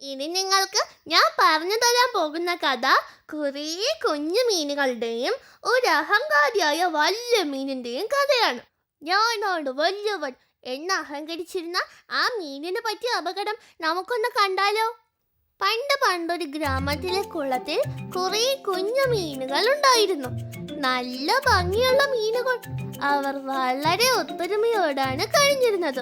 ഇനി നിങ്ങൾക്ക് ഞാൻ പറഞ്ഞു തരാൻ പോകുന്ന കഥ കുറേ കുഞ്ഞു മീനുകളുടെയും ഒരു അഹങ്കാരിയായ വലിയ മീനിന്റെയും കഥയാണ്. ഞാനാണ് വലിയവൻ എന്ന് അഹങ്കരിച്ചിരുന്ന ആ മീനിനെ പറ്റിയ അപകടം നമുക്കൊന്ന് കണ്ടാലോ? പണ്ടൊരു ഗ്രാമത്തിലെ കുളത്തിൽ കുറേ കുഞ്ഞു മീനുകൾ ഉണ്ടായിരുന്നു. നല്ല ഭംഗിയുള്ള മീനുകൾ. അവർ വളരെ ഒത്തൊരുമയോടാണ് കഴിഞ്ഞിരുന്നത്.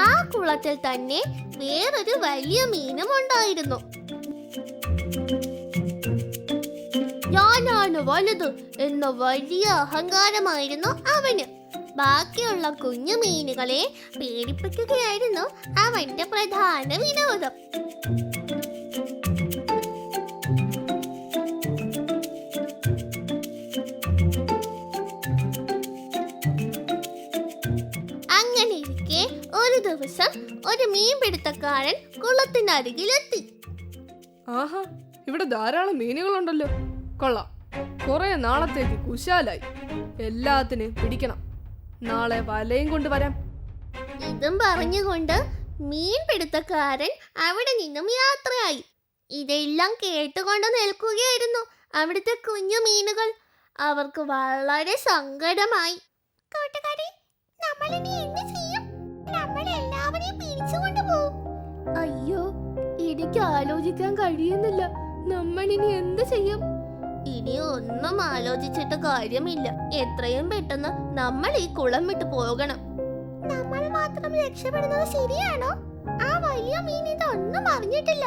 ആ കുളത്തിൽ തന്നെ വേറൊരു വലിയ മീനും ഉണ്ടായിരുന്നു. ഞാനാണ് വലുത് എന്ന വലിയ അഹങ്കാരമായിരുന്നു അവന്. ബാക്കിയുള്ള കുഞ്ഞു മീനുകളെ പേടിപ്പിക്കുകയായിരുന്നു അവന്റെ പ്രധാന വിനോദം. അങ്ങനെ ഇരിക്കെ ഒരു ദിവസം ഒരു മീൻപിടുത്തക്കാരൻ കുളത്തിനരികിലെത്തി. ആഹാ, ഇവിടെ ധാരാളം മീനുകളുണ്ടല്ലോ. കൊള്ളാം, കുറെ നാളത്തേക്ക് കുശാലായി. എല്ലാത്തിനെയും പിടിക്കണം. നാളെ വലയും കൊണ്ടുവരാം. ഇതും പറഞ്ഞുകൊണ്ട് മീൻപിടുത്തക്കാരൻ അവിടെ നിന്നും യാത്രയായി. ഇതെല്ലാം കേട്ടുകൊണ്ട് നിൽക്കുകയായിരുന്നു അവിടുത്തെ കുഞ്ഞു മീനുകൾ. അവർക്ക് വളരെ സങ്കടമായി. കൂട്ടുകാരെ, നമ്മളിനി എന്ത് ചെയ്യും? നമ്മൾ എല്ലാവരെയും പിടിച്ചുകൊണ്ട് പോകും. അയ്യോ, എനിക്ക് ആലോചിക്കാൻ കഴിയുന്നില്ല. നമ്മൾ ഇനി എന്ത് ചെയ്യും? ഇനി ഒന്നും ആലോചിച്ചിട്ട് കാര്യമില്ല. എത്രയും പെട്ടെന്ന് നമ്മൾ ഈ കുളം വിട്ടു പോകണം. നമ്മൾ മാത്രം രക്ഷപ്പെടുന്നത് ശരിയാണോ? ആ വലിയ മീൻ ഇതൊന്നും അറിഞ്ഞിട്ടില്ല.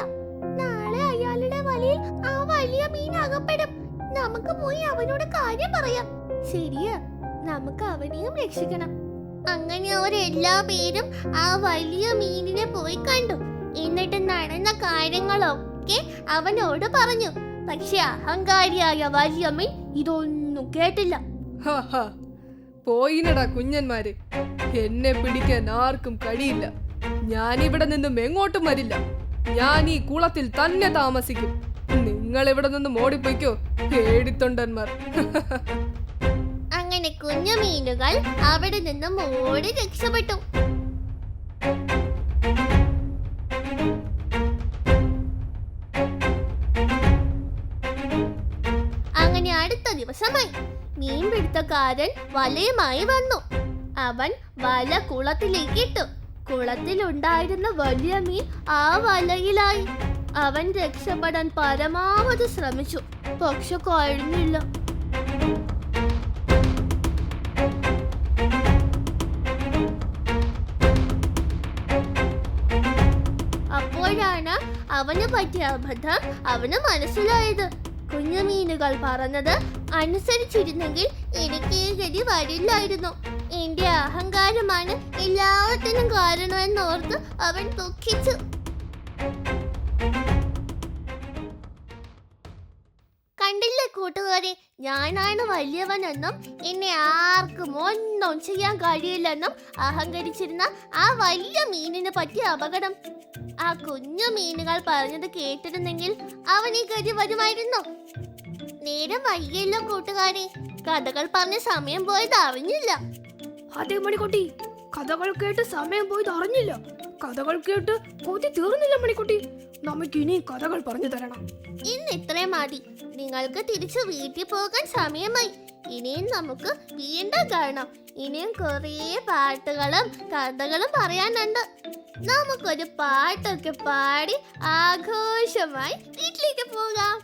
നാളെ അയാളുടെ വലയിൽ ആ വലിയ മീൻ അകപ്പെടും. നമുക്ക് പോയി അവനോട് കാര്യം പറയാം. ശരിയാ, നമുക്ക് അവനെയും രക്ഷിക്കണം. അങ്ങനെ അവരെല്ലാ പേരും ആ വലിയ മീനിനെ പോയി കണ്ടു. എന്നിട്ട് നടന്ന കാര്യങ്ങളൊക്കെ അവനോട് പറഞ്ഞു. പക്ഷെ അഹങ്കാരിയായ വലിയ മീൻ ഇതൊന്നും കേട്ടില്ല. പോയിനടാ കുഞ്ഞന്മാര്, എന്നെ പിടിക്കാൻ ആർക്കും കഴിയില്ല. ഞാനിവിടെ നിന്നും എങ്ങോട്ടും വരില്ല. ഞാൻ ഈ കുളത്തിൽ തന്നെ താമസിക്കും. നിങ്ങൾ ഇവിടെ നിന്നും ഓടിപ്പോയിക്കോ, പേടിത്തൊണ്ടന്മാർ. അങ്ങനെ കുഞ്ഞു മീനുകൾ അവിടെ നിന്നും ഓടി രക്ഷപ്പെട്ടു. അങ്ങനെ അടുത്ത ദിവസമായി മീൻപിടുത്തക്കാരൻ വലയുമായി വന്നു. അവൻ വല കുളത്തിലേക്ക് ഇട്ടു. കുളത്തിലുണ്ടായിരുന്ന വലിയ മീൻ ആ വലയിലായി. അവൻ രക്ഷപ്പെടാൻ പരമാവധി ശ്രമിച്ചു. പക്ഷെ കഴിഞ്ഞില്ല. അപ്പോഴാണ് അവന് പറ്റിയ അബദ്ധം അവന് മനസ്സിലായത്. കുഞ്ഞു മീനുകൾ പറഞ്ഞത് അനുസരിച്ചിരുന്നെങ്കിൽ എനിക്ക് ഈ ഗതി വരില്ലായിരുന്നു. എന്റെ അഹങ്കാരമാണ് എല്ലാത്തിനും കാരണമെന്നോർത്ത് അവൻ ദുഃഖിച്ചു. കണ്ടില്ലേ കൂട്ടുകാരെ, ഞാനാണ് വലിയവനെന്നും എന്നെ ആർക്കും ഒന്നും ചെയ്യാൻ കഴിയില്ലെന്നും അഹങ്കരിച്ചിരുന്ന ആ വലിയ മീനിന് പറ്റിയ അപകടം. ആ കുഞ്ഞു മീനുകൾ പറഞ്ഞത് കേട്ടിരുന്നെങ്കിൽ അവൻ ഈ ഗതി വരുമായിരുന്നു. നേരം വൈകിയല്ലോ കൂട്ടുകാരെ, കഥകൾ പറഞ്ഞ സമയം പോയത് അറിഞ്ഞില്ല. അതെ മണിക്കുട്ടി, കഥകൾ കേട്ട് സമയം പോയത് അറിഞ്ഞില്ല. കഥകൾ കേട്ട് കൊതി തീർന്നില്ല മണിക്കുട്ടി. നമുക്ക് ഇനി കഥകൾ പറഞ്ഞു തരണം. ഇന്ന് ഇത്രയും മതി. നിങ്ങൾക്ക് തിരിച്ചു വീട്ടിൽ പോകാൻ സമയമായി. ഇനിയും നമുക്ക് വീണ്ടും കാണാം. ഇനിയും കുറേ പാട്ടുകളും കഥകളും പറയാനുണ്ട്. നമുക്കൊരു പാട്ടൊക്കെ പാടി ആഘോഷമായി വീട്ടിലേക്ക് പോകാം.